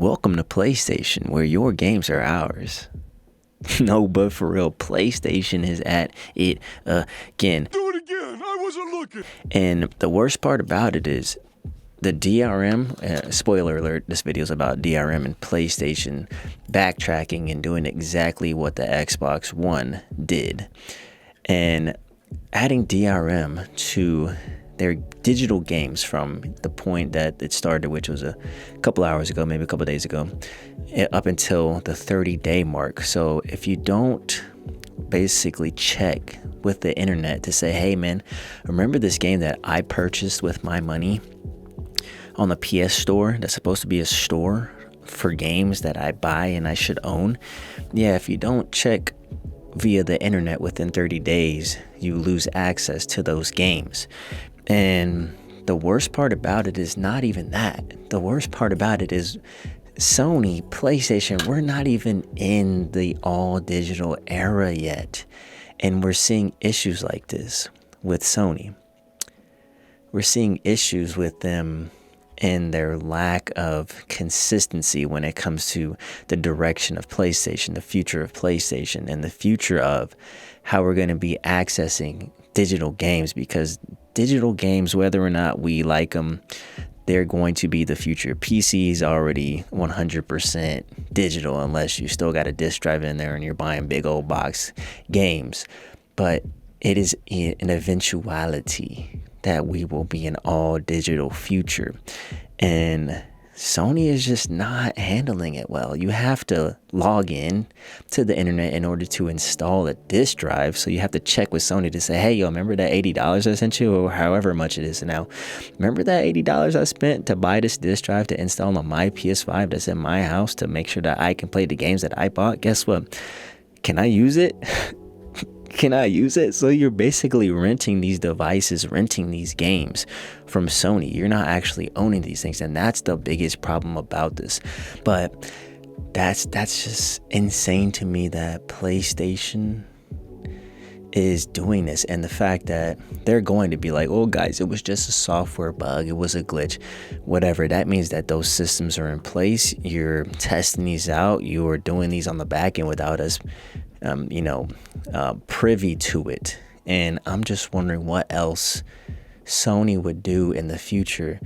Welcome to PlayStation, where your games are ours. No, but for real, PlayStation is at it again. Do it again. I wasn't looking. And the worst part about it is the DRM, spoiler alert, this video is about DRM and PlayStation backtracking and doing exactly what the Xbox One did. And adding DRM to their digital games from the point that it started, which was a couple hours ago, maybe a couple days ago, up until the 30-day mark. So if you don't basically check with the internet to say, hey man, remember this game that I purchased with my money on the PS store that's supposed to be a store for games that I buy and I should own? Yeah, if you don't check via the internet within 30 days, you lose access to those games. And the worst part about it is not even that. The worst part about it is Sony, PlayStation, we're not even in the all digital era yet. And we're seeing issues like this with Sony. We're seeing issues with them and their lack of consistency when it comes to the direction of PlayStation, the future of PlayStation, and the future of how we're going to be accessing digital games, because digital games, whether or not we like them, they're going to be the future. PC's already 100% digital unless you still got a disc drive in there and you're buying big old box games. But it is an eventuality that we will be an all digital future. And Sony is just not handling it well. You have to log in to the internet in order to install a disk drive. So you have to check with Sony to say, hey, yo, remember that $80 I sent you, or however much it is now? Remember that $80 I spent to buy this disk drive to install on my PS5 that's in my house to make sure that I can play the games that I bought? Guess what? Can I use it? Can I use it? So you're basically renting these devices, renting these games from Sony. You're not actually owning these things. And that's the biggest problem about this. But that's just insane to me that PlayStation is doing this. And the fact that they're going to be like, oh guys, it was just a software bug, it was a glitch, whatever. That means that those systems are in place. You're testing these out. You are doing these on the back end without us privy to it. And I'm just wondering what else Sony would do in the future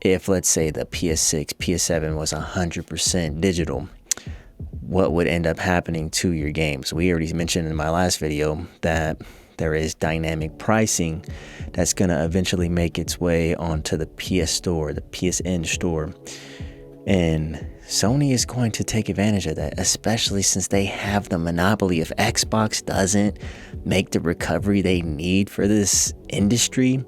if, let's say, the PS6, PS7 was 100% digital. What would end up happening to your games? We already mentioned in my last video that there is dynamic pricing that's going to eventually make its way onto the PS store, the PSN store. And Sony is going to take advantage of that, especially since they have the monopoly. If Xbox doesn't make the recovery they need for this industry,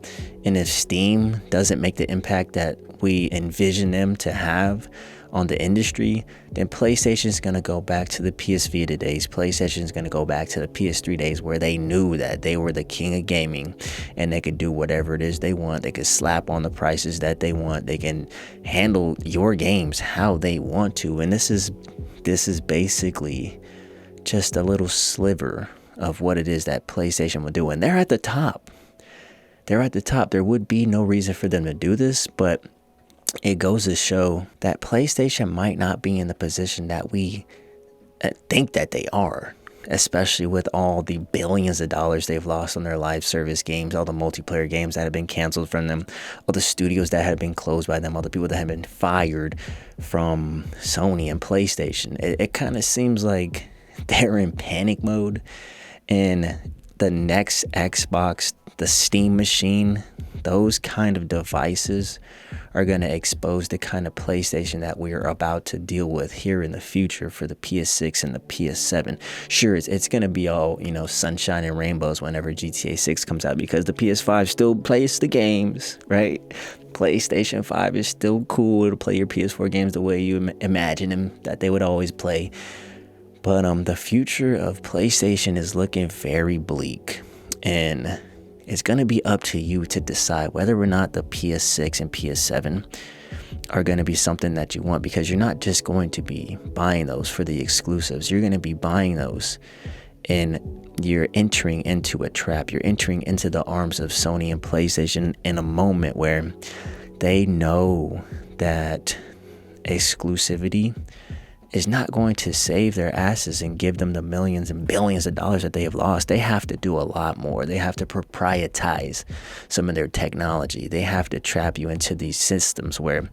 and if Steam doesn't make the impact that we envision them to have on the industry, then PlayStation is going to go back to the PS Vita days. PlayStation is going to go back to the PS3 days where they knew that they were the king of gaming and they could do whatever it is they want. They could slap on the prices that they want. They can handle your games how they want to. And this is basically just a little sliver of what it is that PlayStation would do. And they're at the top. They're at the top. There would be no reason for them to do this, but it goes to show that PlayStation might not be in the position that we think that they are, especially with all the billions of dollars they've lost on their live service games, all the multiplayer games that have been canceled from them, all the studios that have been closed by them, all the people that have been fired from Sony and PlayStation. It kind of seems like they're in panic mode, and the next Xbox, the Steam machine, those kind of devices are going to expose the kind of PlayStation that we are about to deal with here in the future for the PS6 and the PS7. Sure, it's going to be all, sunshine and rainbows whenever GTA 6 comes out, because the PS5 still plays the games, right? PlayStation 5 is still cool. It'll play your PS4 games the way you imagine them that they would always play. But the future of PlayStation is looking very bleak. And it's going to be up to you to decide whether or not the PS6 and PS7 are going to be something that you want, because you're not just going to be buying those for the exclusives. You're going to be buying those and you're entering into a trap. You're entering into the arms of Sony and PlayStation in a moment where they know that exclusivity is not going to save their asses and give them the millions and billions of dollars that they have lost. They have to do a lot more. They have to proprietize some of their technology. They have to trap you into these systems where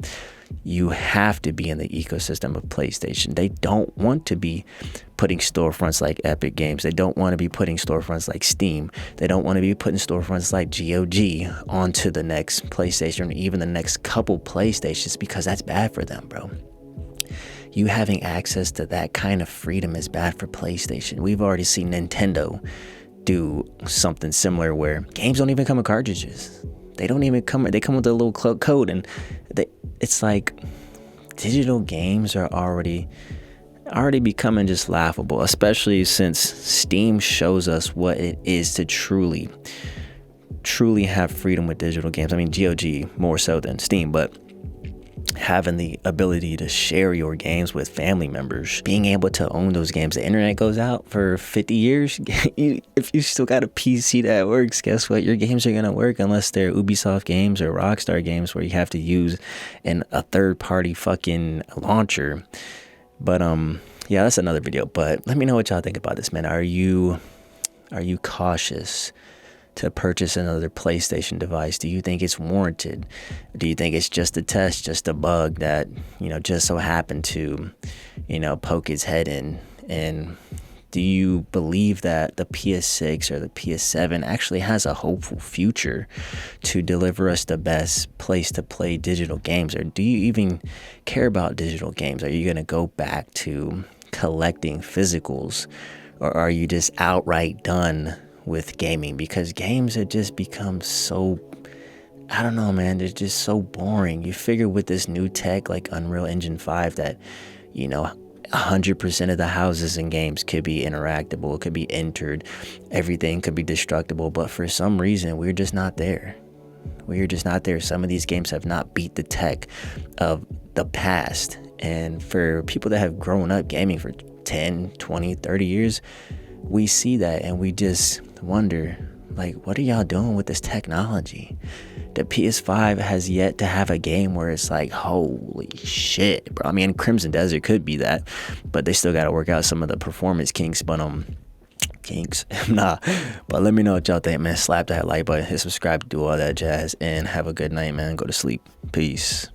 you have to be in the ecosystem of PlayStation. They don't want to be putting storefronts like Epic Games. They don't want to be putting storefronts like Steam. They don't want to be putting storefronts like GOG onto the next PlayStation or even the next couple PlayStations, because that's bad for them, bro. You having access to that kind of freedom is bad for PlayStation. We've already seen Nintendo do something similar where games don't even come with cartridges. They don't even come. They come with a little code, and it's like digital games are already becoming just laughable, especially since Steam shows us what it is to truly have freedom with digital games. I mean, GOG more so than Steam, but having the ability to share your games with family members, being able to own those games. The internet goes out for 50 years. If you still got a PC that works, guess what? Your games are going to work unless they're Ubisoft games or Rockstar games where you have to use a third-party fucking launcher. But yeah, that's another video. But let me know what y'all think about this, man. Are you cautious to purchase another PlayStation device? Do you think it's warranted? Do you think it's just a test, just a bug that, just so happened to, poke its head in? And do you believe that the PS6 or the PS7 actually has a hopeful future to deliver us the best place to play digital games? Or do you even care about digital games? Are you going to go back to collecting physicals? Or are you just outright done with gaming? Because games have just become so, I don't know, man, they're just so boring. You figure with this new tech like Unreal Engine 5 that 100% of the houses in games could be interactable, could be entered, everything could be destructible, but for some reason we're just not there. Some of these games have not beat the tech of the past. And for people that have grown up gaming for 10, 20, 30 years, we see that and we just wonder, like, what are y'all doing with this technology? The PS5 has yet to have a game where it's like, holy shit, bro. I mean, Crimson Desert could be that, but they still got to work out some of the performance kinks. But But let me know what y'all think, man. Slap that like button, hit subscribe, do all that jazz, and have a good night, man. Go to sleep. Peace.